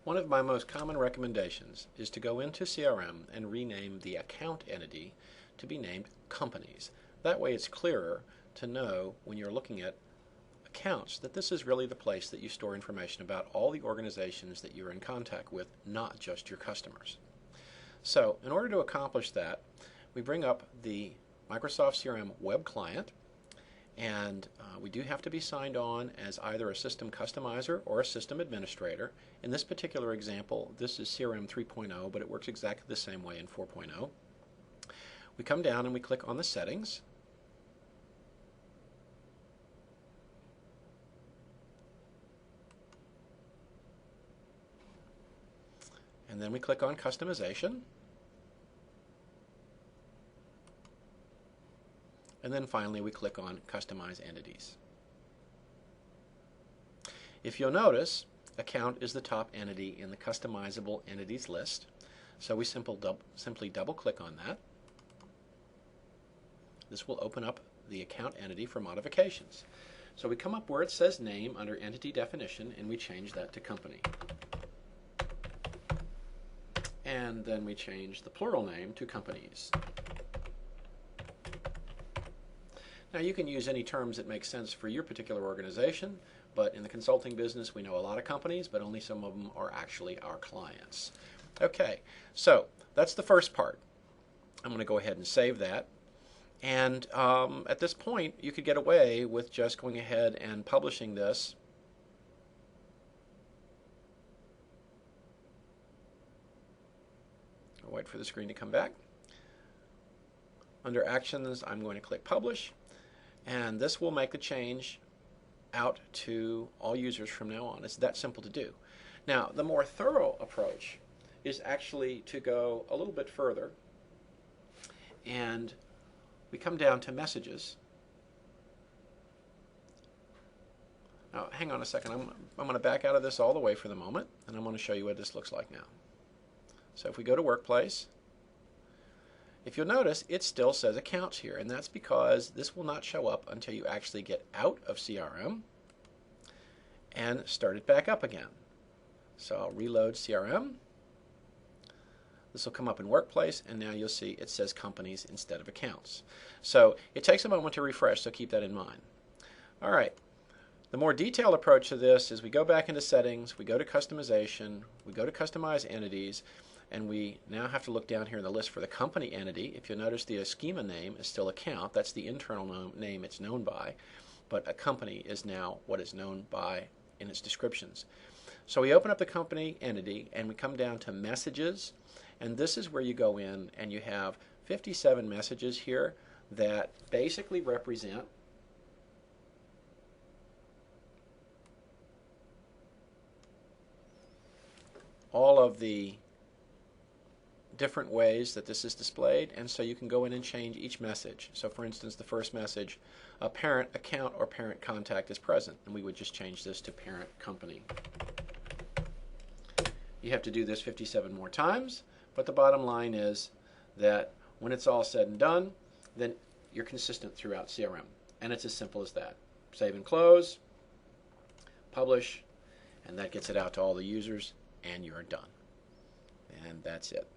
One of my most common recommendations is to go into CRM and rename the account entity to be named companies. That way it's clearer to know when you're looking at accounts that this is really the place that you store information about all the organizations that you're in contact with, not just your customers. So in order to accomplish that, we bring up the Microsoft CRM web client, and we do have to be signed on as either a system customizer or a system administrator. In this particular example, this is CRM 3.0, but it works exactly the same way in 4.0. We come down and we click on the settings. And then we click on customization. And then finally we click on Customize Entities. If you'll notice, Account is the top entity in the customizable entities list. So we simply double click on that. This will open up the account entity for modifications. So we come up where it says name under entity definition and we change that to company. And then we change the plural name to companies. Now you can use any terms that make sense for your particular organization, but in the consulting business we know a lot of companies, but only some of them are actually our clients. Okay, so that's the first part. I'm going to go ahead and save that. And at this point you could get away with just going ahead and publishing this. I'll wait for the screen to come back. Under Actions, I'm going to click Publish. And this will make the change out to all users from now on. It's that simple to do. Now, the more thorough approach is actually to go a little bit further, and we come down to Messages. Now, hang on a second. I'm going to back out of this all the way for the moment, and I'm going to show you what this looks like now. So if we go to Workplace, if you'll notice, it still says accounts here, and that's because this will not show up until you actually get out of CRM and start it back up again. So I'll reload CRM. This will come up in Workplace, and now you'll see it says companies instead of accounts. So it takes a moment to refresh, so keep that in mind. All right. The more detailed approach to this is we go back into Settings, we go to Customization, we go to Customize Entities, and we now have to look down here in the list for the company entity. If you'll notice, the schema name is still account. That's the internal name it's known by. But a company is now what it's known by in its descriptions. So we open up the company entity and we come down to Messages. And this is where you go in and you have 57 messages here that basically represent all of the different ways that this is displayed, and so you can go in and change each message. So for instance, the first message, a parent account or parent contact is present, and we would just change this to parent company. You have to do this 57 more times, but the bottom line is that when it's all said and done, then you're consistent throughout CRM, and it's as simple as that. Save and close, publish, and that gets it out to all the users, and you're done. And that's it.